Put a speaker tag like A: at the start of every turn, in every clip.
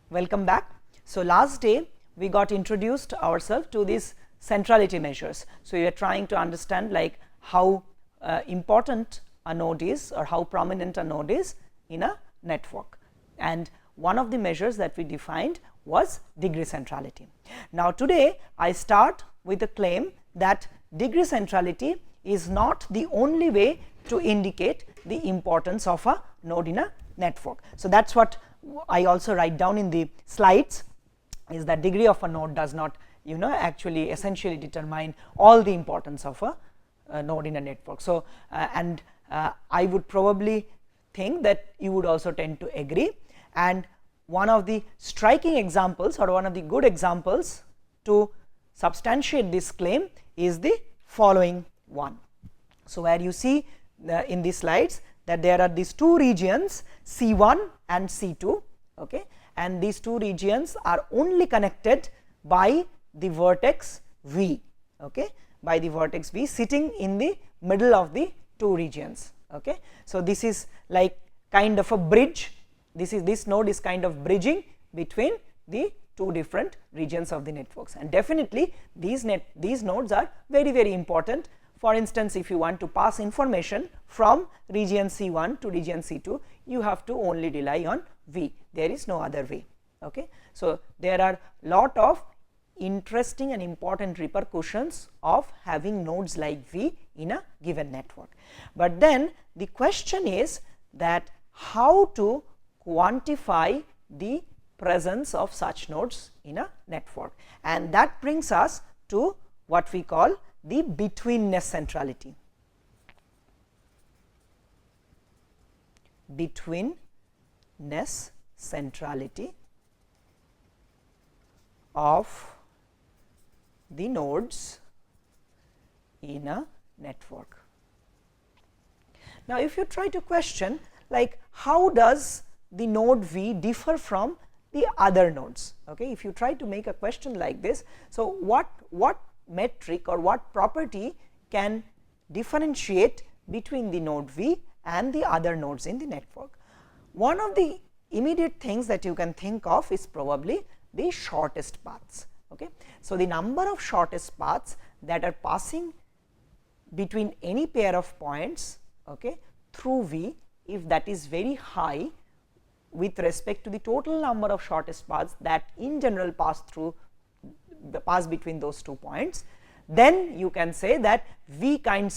A: welcome back. So, last day we got introduced ourselves to these centrality measures. So, we are trying to understand like how important a node is or how prominent a node is in a network, and one of the measures that we defined was degree centrality. Now, today I start with a claim that degree centrality is not the only way to indicate the importance of a node in a network. So, that is what I also write down in the slides, is that degree of a node does not actually essentially determine all the importance of a node in a network. So, I would probably think that you would also tend to agree, and one of the striking examples or one of the good examples to substantiate this claim is the following one. So, where you see in these slides that there are these two regions C1 and C2, okay, and these two regions are only connected by the vertex V, okay, by the vertex V sitting in the middle of the two regions. Okay. So, this is like kind of a bridge, this node is kind of bridging between the two different regions of the networks, and definitely these nodes are very important. For instance, if you want to pass information from region C1 to region C2, you have to only rely on V, there is no other way. Okay. So, there are lot of interesting and important repercussions of having nodes like V in a given network. But then the question is that how to quantify the presence of such nodes in a network, and that brings us to what we call the betweenness centrality. Betweenness centrality of the nodes in a network. Now, if you try to question like how does the node V differ from the other nodes, okay, if you try to make a question like this, so what metric or what property can differentiate between the node V and the other nodes in the network? One of the immediate things that you can think of is probably the shortest paths. Okay. So, the number of shortest paths that are passing between any pair of points, okay, through V, if that is very high with respect to the total number of shortest paths that in general pass between those 2 points, then you can say that V kind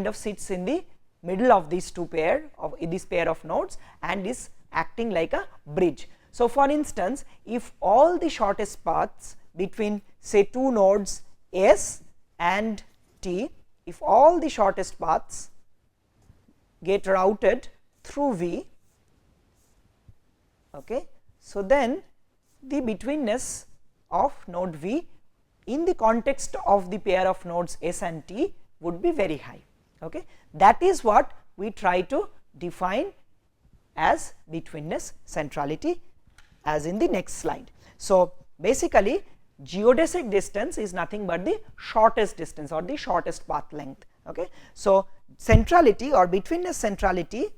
A: of sits in the middle of these pair of nodes and is acting like a bridge. So, for instance, if all the shortest paths between say 2 nodes S and T, if all the shortest paths get routed through V, okay, so then the betweenness of node V in the context of the pair of nodes S and T would be very high. Okay. That is what we try to define as betweenness centrality as in the next slide. So, basically geodesic distance is nothing but the shortest distance or the shortest path length. Okay. So, centrality or betweenness centrality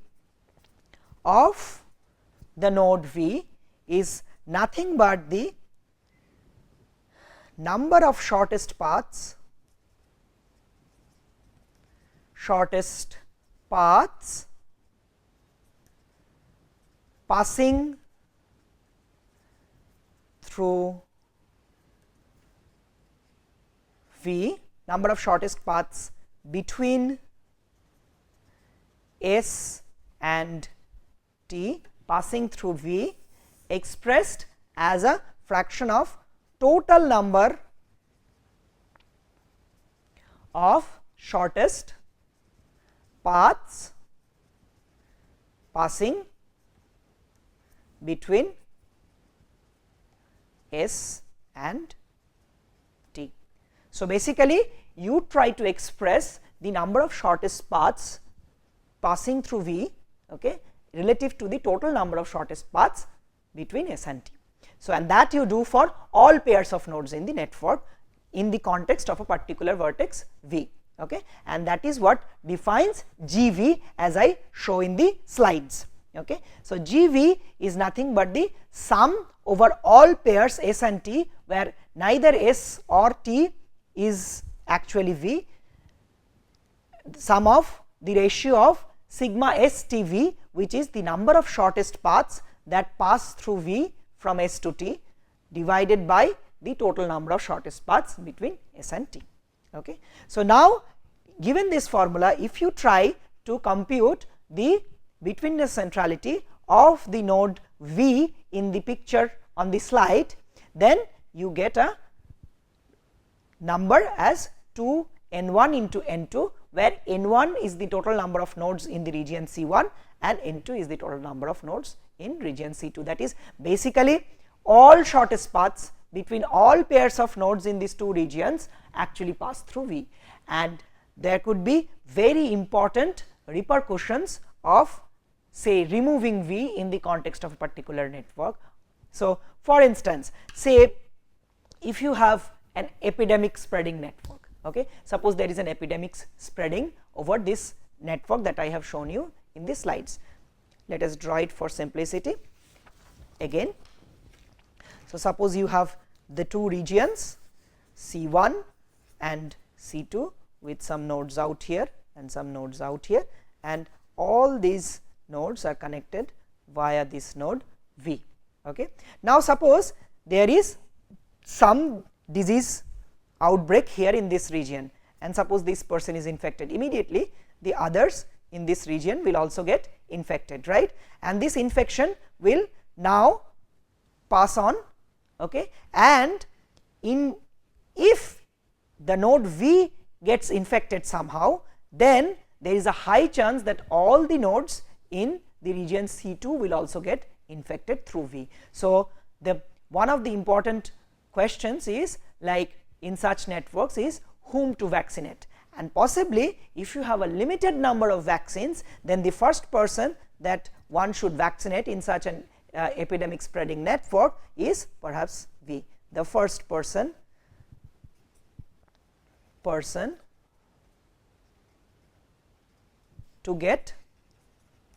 A: of the node V is nothing but the number of shortest paths passing through V, number of shortest paths between S and T passing through V, expressed as a fraction of total number of shortest paths passing between S and T. So, basically you try to express the number of shortest paths passing through V, okay, relative to the total number of shortest paths between S and T. So, and that you do for all pairs of nodes in the network in the context of a particular vertex V, okay, and that is what defines GV as I show in the slides. Okay. So, GV is nothing but the sum over all pairs S and T, where neither S or T is actually V, sum of the ratio of sigma S T V, which is the number of shortest paths that pass through V from S to T, divided by the total number of shortest paths between S and T. Okay. So, now given this formula, if you try to compute the betweenness centrality of the node V in the picture on the slide, then you get a number as 2 n1 into n2, where n1 is the total number of nodes in the region C1 and n2 is the total number of nodes in region C2. That is basically all shortest paths between all pairs of nodes in these two regions actually pass through V, and there could be very important repercussions of, say, removing V in the context of a particular network. So, for instance, say if you have an epidemic spreading network, okay, suppose there is an epidemic spreading over this network that I have shown you in the slides. Let us draw it for simplicity again. So, suppose you have the two regions C1 and C2 with some nodes out here and some nodes out here, and all these nodes are connected via this node V. Okay. Now, suppose there is some disease outbreak here in this region, and suppose this person is infected, immediately the others in this region will also get infected, right, and this infection will now pass on. Okay. And if the node V gets infected somehow, then there is a high chance that all the nodes in the region C2 will also get infected through V. So, the one of the important questions is, like in such networks, is whom to vaccinate, and possibly if you have a limited number of vaccines, then the first person that one should vaccinate in such an epidemic spreading network is perhaps V, the first person to get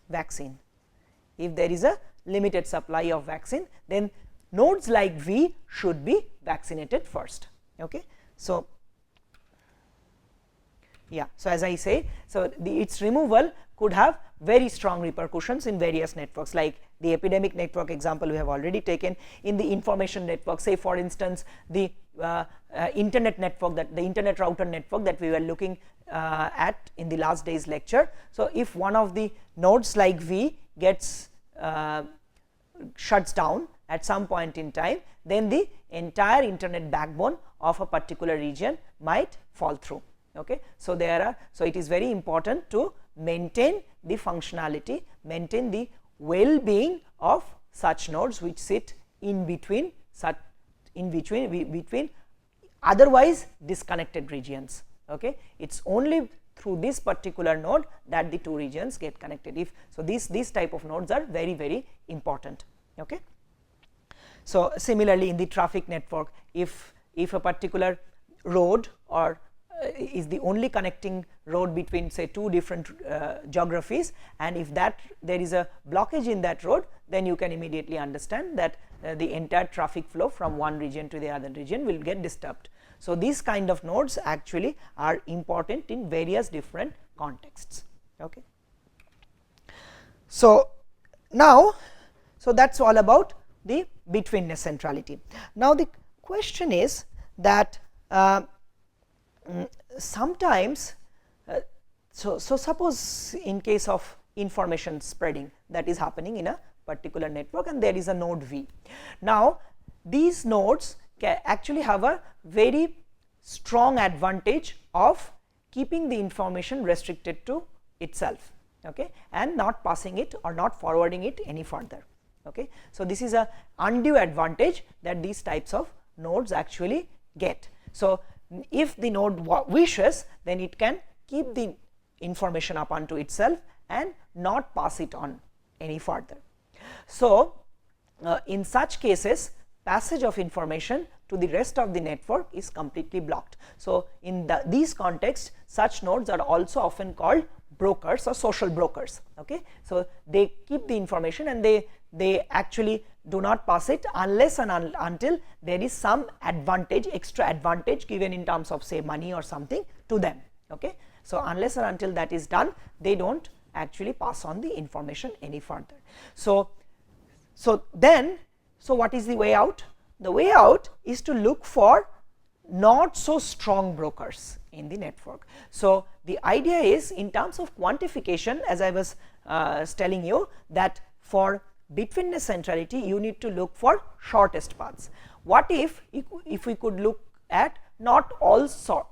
A: vaccine. If there is a limited supply of vaccine, then nodes like V should be vaccinated first. Okay. So, yeah, so as I say, so its removal could have very strong repercussions in various networks, like the epidemic network example we have already taken. In the information network, say for instance the internet network, that the internet router network that we were looking at in the last day's lecture. So, if one of the nodes like V gets shuts down at some point in time, then the entire internet backbone of a particular region might fall through. Okay. So, so it is very important to maintain the functionality, maintain the well-being of such nodes which sit in between between otherwise disconnected regions. Okay. It is only through this particular node that the two regions get connected. So, these type of nodes are very, very important. Okay. So, similarly in the traffic network, if a particular road or is the only connecting road between, say, two different geographies, and if there is a blockage in that road, then you can immediately understand that the entire traffic flow from one region to the other region will get disturbed. So, these kind of nodes actually are important in various different contexts. Okay. So, now, so that is all about the betweenness centrality. Now, the question is that sometimes, so suppose in case of information spreading that is happening in a particular network and there is a node V. Now, these nodes can actually have a very strong advantage of keeping the information restricted to itself, okay, and not passing it or not forwarding it any further. Okay. So, this is a undue advantage that these types of nodes actually get. So, if the node wishes, then it can keep the information up unto itself and not pass it on any further. So, in such cases, passage of information to the rest of the network is completely blocked. So, in these contexts, such nodes are also often called brokers or social brokers. Okay. So, they keep the information and they actually do not pass it unless and until there is some advantage, extra advantage given in terms of say money or something to them. Okay. So, unless and until that is done, they do not actually pass on the information any further. So what is the way out? The way out is to look for not so strong brokers in the network. So, the idea is in terms of quantification, as I was telling you, that for betweenness centrality you need to look for shortest paths. What if we could look at not also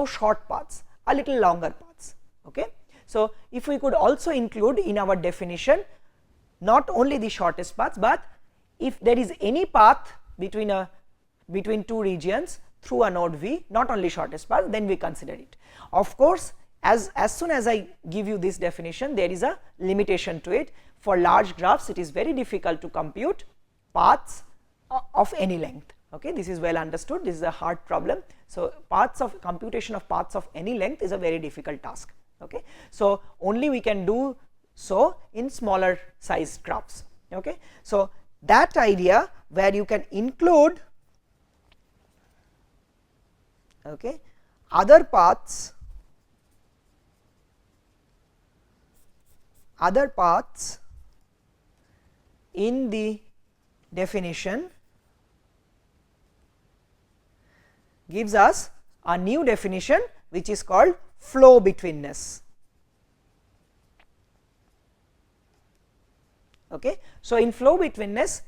A: short paths, a little longer paths. Okay. So, if we could also include in our definition not only the shortest paths, but if there is any path between two regions through a node V, not only shortest path, then we consider it. Of course, as soon as I give you this definition, there is a limitation to it. For large graphs, it is very difficult to compute paths of any length. Okay, this is well understood. This is a hard problem. So, computation of paths of any length is a very difficult task. Okay. So, only we can do so in smaller sized graphs. Okay. So, that idea where you can include other paths in the definition gives us a new definition which is called flow betweenness. Okay. So, in flow betweenness,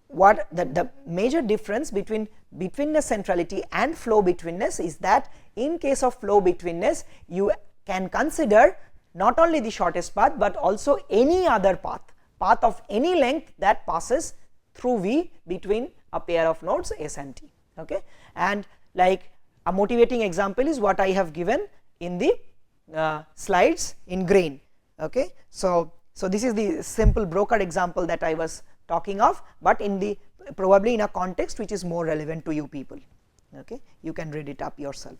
A: what the major difference between betweenness centrality and flow betweenness is that in case of flow betweenness you can consider not only the shortest path, but also any other path of any length that passes through V between a pair of nodes S and T. Okay. And like a motivating example is what I have given in the slides in green. Okay. So, this is the simple broker example that I was talking of, but in the probably in a context which is more relevant to you people. Okay. You can read it up yourself.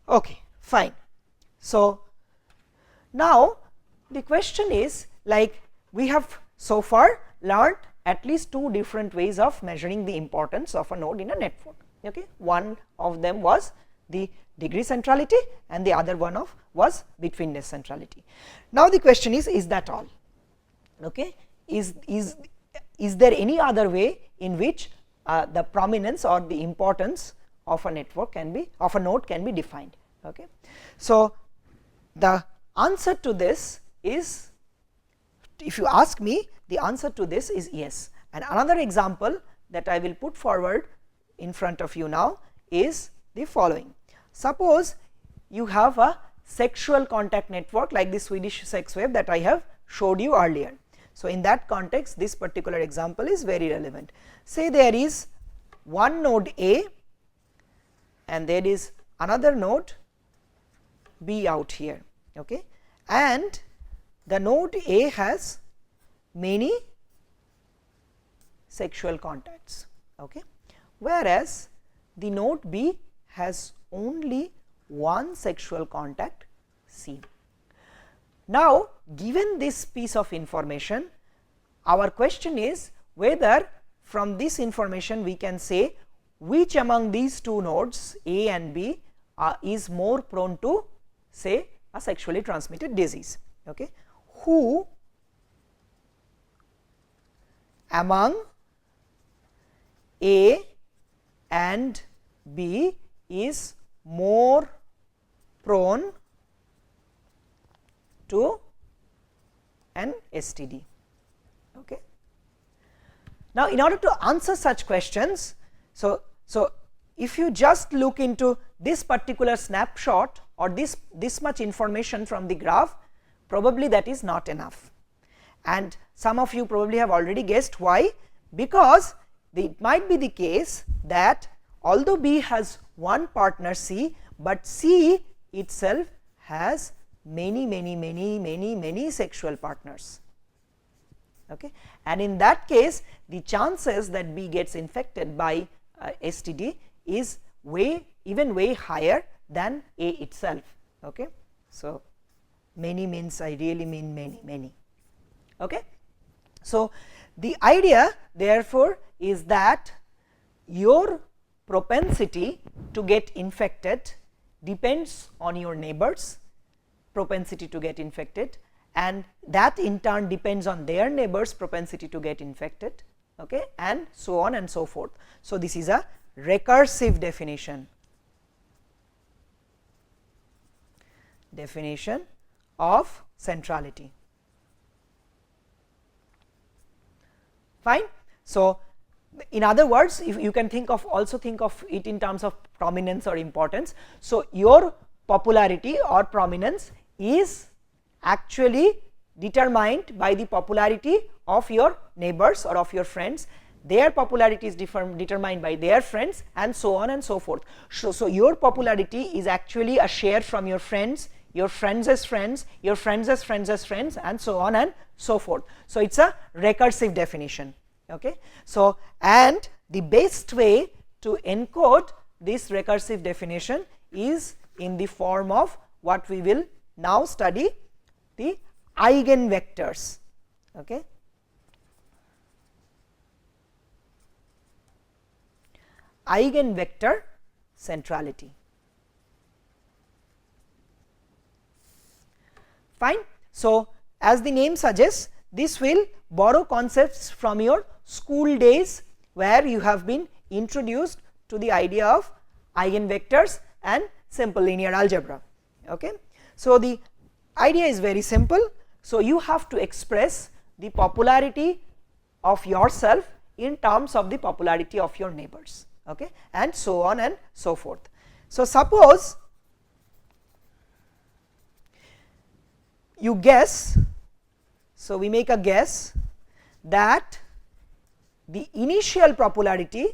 A: Okay, fine. So, now the question is, like, we have so far learned at least two different ways of measuring the importance of a node in a network. Okay. One of them was the degree centrality and the other one was betweenness centrality. Now, the question is that all? Okay. Is there any other way in which the prominence or the importance of a network can be, of a node can be defined? Okay. So, the answer to this is, if you ask me, the answer to this is yes. And another example that I will put forward in front of you now is the following. Suppose you have a sexual contact network like the Swedish sex wave that I have showed you earlier. So, in that context, this particular example is very relevant. Say there is one node A and there is another node B out here. Okay. And the node A has many sexual contacts, okay, whereas the node B has only one sexual contact C. Now, given this piece of information, our question is whether from this information we can say which among these two nodes A and B is more prone to say a sexually transmitted disease. Okay. Who among A and B is more prone to an STD. Okay. Now, in order to answer such questions, so if you just look into this particular snapshot or this much information from the graph, probably that is not enough. And some of you probably have already guessed why, because it might be the case that although B has one partner C, but C itself has many sexual partners. Okay. And in that case, the chances that B gets infected by STD is even way higher than A itself. Okay. So, many means I really mean many. Okay. So, the idea therefore is that your propensity to get infected depends on your neighbors propensity to get infected, and that in turn depends on their neighbors propensity to get infected, okay, and so on and so forth. So, this is a recursive definition of centrality. Fine. So, in other words, if you can also think of it in terms of prominence or importance. So, your popularity or prominence is actually determined by the popularity of your neighbors or of your friends. Their popularity is determined by their friends, and so on and so forth. So, your popularity is actually a share from your friends, your friends' friends, your friends' friends, and so on and so forth. So, it is a recursive definition. Okay. So, and the best way to encode this recursive definition is in the form of what we will now study, the eigenvectors. Okay. Eigenvector centrality. Fine. So, as the name suggests, this will borrow concepts from your school days, where you have been introduced to the idea of eigenvectors and simple linear algebra. Okay. So, the idea is very simple. So, you have to express the popularity of yourself in terms of the popularity of your neighbors, okay, and so on and so forth. So, suppose you guess, so we make a guess that the initial popularity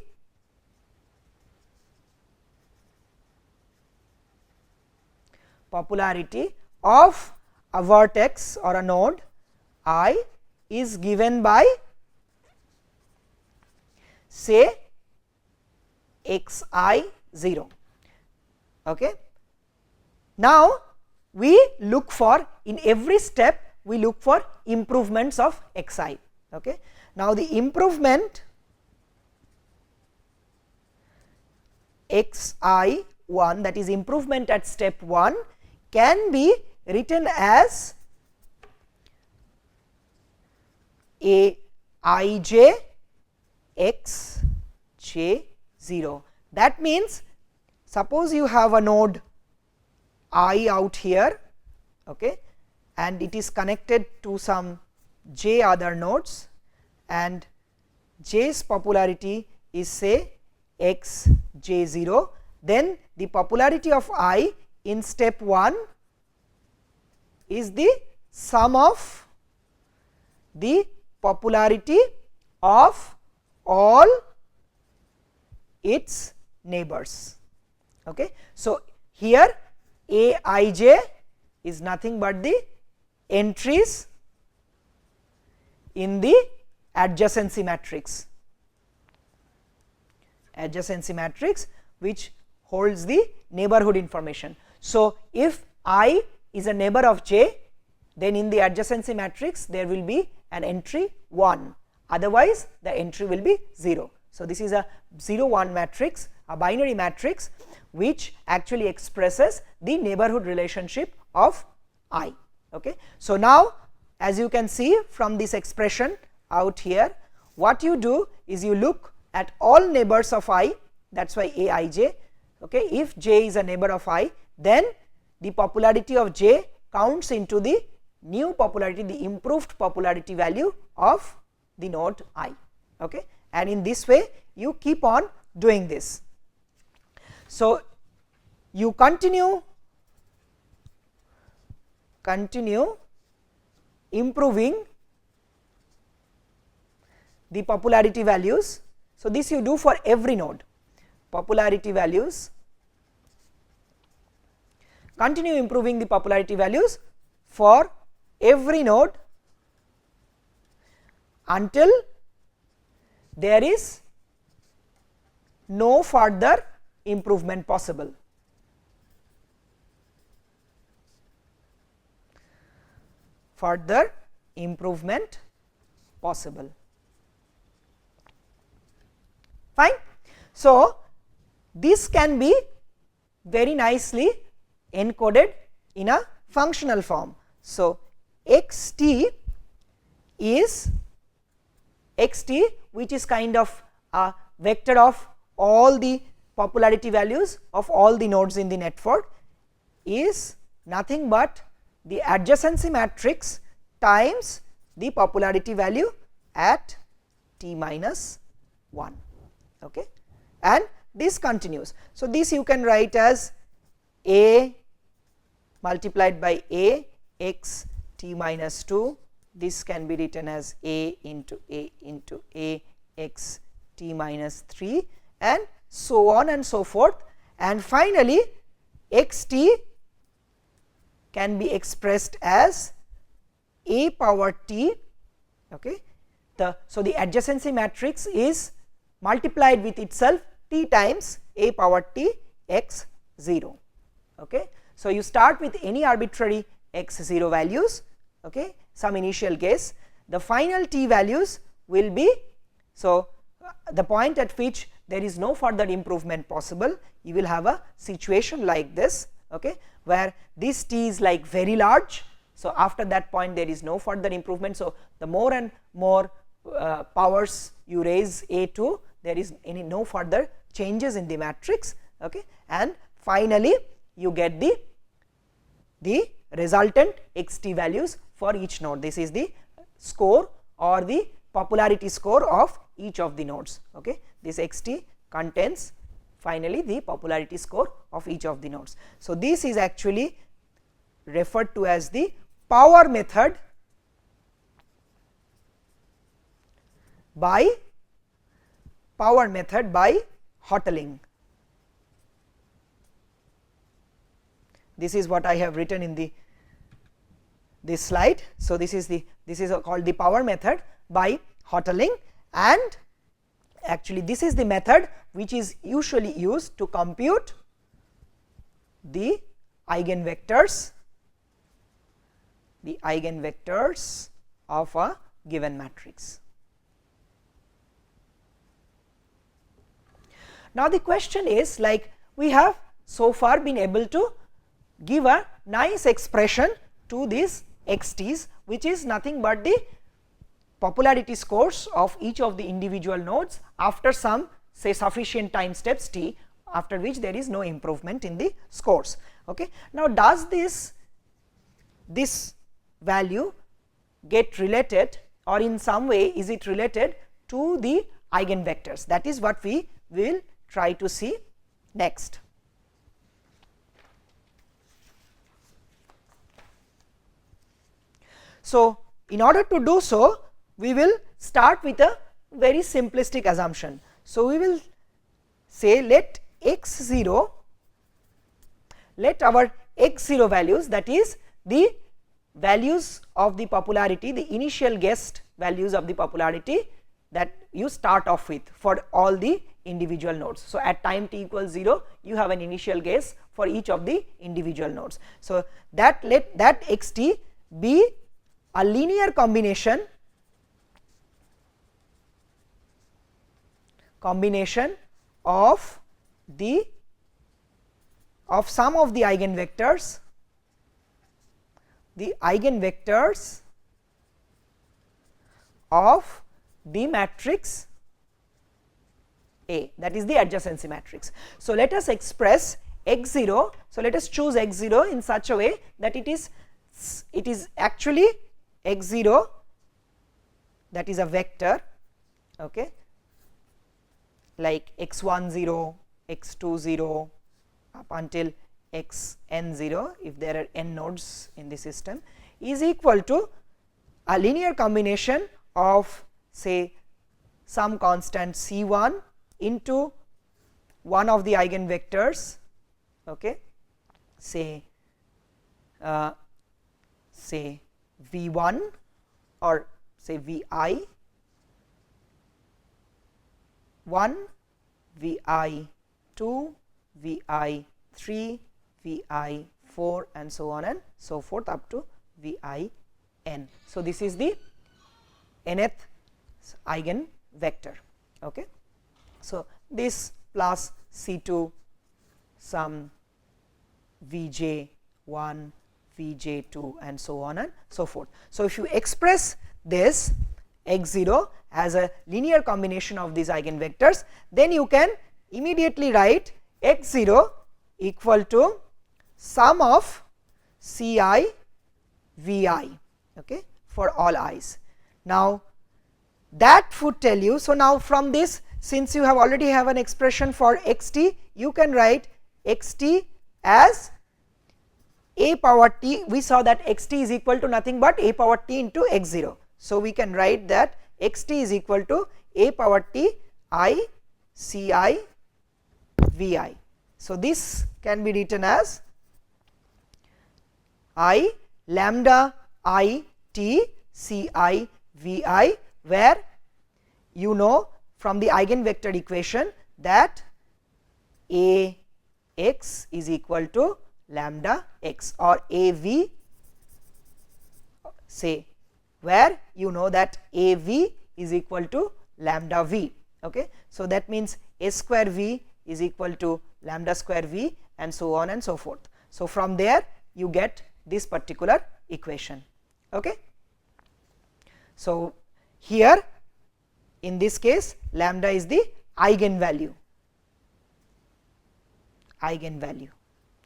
A: of a vertex or a node I is given by, say, xi 0. Okay. Now, we look for, in every step we look for improvements of xi. Okay. Now, the improvement xi 1, that is improvement at step 1, can be written as a ij x j 0. That means, suppose you have a node I out here, okay, and it is connected to some j other nodes, and j's popularity is, say, x j 0, then the popularity of I in step 1 is the sum of the popularity of all its neighbors. Okay. So, here aij is nothing but the entries in the adjacency matrix, which holds the neighborhood information. So, if I is a neighbor of j, then in the adjacency matrix there will be an entry 1, otherwise the entry will be 0. So, this is a 0 1 matrix, a binary matrix, which actually expresses the neighborhood relationship of I. Okay. So, now as you can see from this expression out here, what you do is you look at all neighbors of I, that is why aij. Okay. If j is a neighbor of I, then the popularity of j counts into the new popularity, the improved popularity value of the node I. Okay. And in this way you keep on doing this. So, you continue improving the popularity values. So, this you do for every node, popularity values, continue improving the popularity values for every node until there is no further improvement possible. Further improvement possible. Fine. So, this can be very nicely encoded in a functional form. So, xt is xt, which is kind of a vector of all the popularity values of all the nodes in the network, is nothing but the adjacency matrix times the popularity value at t minus 1, okay, and this continues. So, this you can write as a multiplied by a x t minus 2, this can be written as a into a x t minus 3, and so on and so forth, and finally x t can be expressed as a power t, okay. So, the adjacency matrix is multiplied with itself t times a power t x 0, okay. So, you start with any arbitrary x 0 values, okay, some initial guess, the final t values will be, so the point at which there is no further improvement possible, you will have a situation like this, okay, where this t is like very large. So, after that point there is no further improvement. So, the more and more powers you raise a to, there is no further changes in the matrix, okay, and finally you get the resultant x t values for each node. This is the score or the popularity score of each of the nodes, okay. This x t contains finally the popularity score of each of the nodes. So, this is actually referred to as the power method by Hotelling. This is what I have written in this slide. So, this is called the power method by Hotelling, and actually this is the method which is usually used to compute the eigenvectors of a given matrix. Now, the question is, like, we have so far been able to give a nice expression to these x t's, which is nothing but the popularity scores of each of the individual nodes after some, say, sufficient time steps t, after which there is no improvement in the scores, okay. Now, does this value get related, or in some way is it related to the eigenvectors? That is what we will try to see next. So, in order to do so, we will start with a very simplistic assumption. So, we will say let x 0, let our x 0 values, that is the values of the popularity, the initial guessed values of the popularity that you start off with for all the individual nodes. So, at time t equals 0, you have an initial guess for each of the individual nodes. So, that let that x t be a linear combination of some of the eigenvectors, of the matrix A, that is the adjacency matrix. So, let us express x 0. So, let us choose x 0 in such a way that it is actually x 0, that is a vector, okay, like x 1 0, x 2 0 up until x n 0, if there are n nodes in the system, is equal to a linear combination of, say, some constant c 1 into one of the eigenvectors, okay, say v 1 or say v I 1, Vi 2, Vi 3, Vi 4 and so on and so forth up to Vi n. So, this is the nth eigenvector. Okay. So, this plus C2 some Vj 1, Vj 2 and so on and so forth. So, if you express this x0 as a linear combination of these eigenvectors, then you can immediately write x0 equal to sum of Ci Vi, okay, for all i's. Now, that would tell you, so now from this, since you have already have an expression for xt, you can write xt as a power t. We saw that xt is equal to nothing but a power t into x0. So, we can write that xt is equal to a power t I Ci Vi. So, this can be written as I lambda I t Ci Vi, where you know from the eigenvector equation that a x is equal to lambda x, or a v, say, where you know that a v is equal to lambda v. Okay. So, that means a square v is equal to lambda square v and so on and so forth. So, from there you get this particular equation. Okay. So, here in this case lambda is the eigenvalue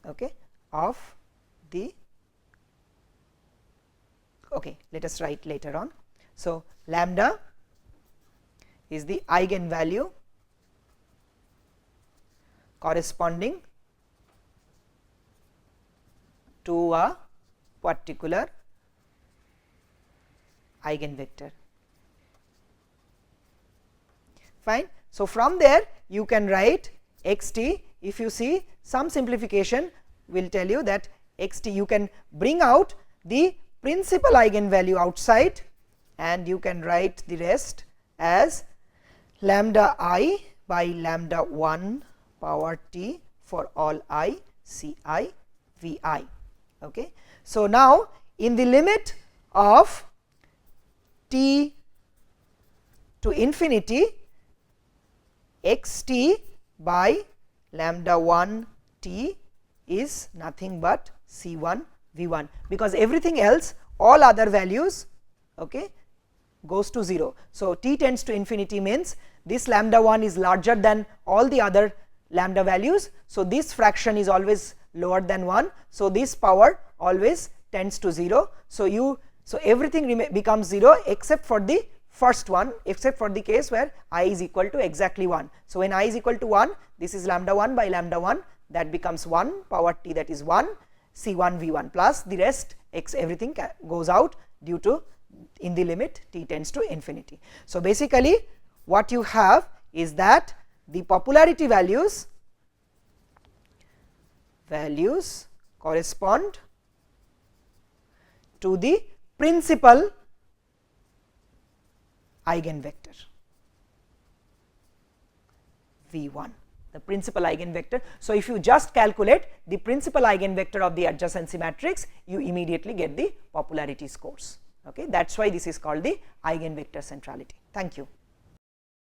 A: okay, of the, okay, let us write later on. So, lambda is the eigenvalue corresponding to a particular eigenvector. Fine. So, from there you can write xt. If you see, some simplification will tell you that xt, you can bring out the principal eigenvalue outside and you can write the rest as lambda I by lambda 1 power t for all I Ci Vi. Okay. So, now in the limit of t to infinity, xt by lambda 1 t is nothing but C1 V1, because everything else, all other values, okay, goes to 0. So, t tends to infinity means this lambda 1 is larger than all the other lambda values. So, this fraction is always lower than 1. So, this power always tends to 0. So, everything becomes 0 except for the first one, except for the case where I is equal to exactly 1. So, when I is equal to 1, this is lambda 1 by lambda 1, that becomes 1 power t, that is 1 C1 V1, plus the rest x, everything goes out due to in the limit t tends to infinity. So, basically what you have is that the popularity values correspond to the principal eigenvector V1, the principal eigenvector. So, if you just calculate the principal eigenvector of the adjacency matrix, you immediately get the popularity scores. Okay. That is why this is called the eigenvector centrality. Thank you.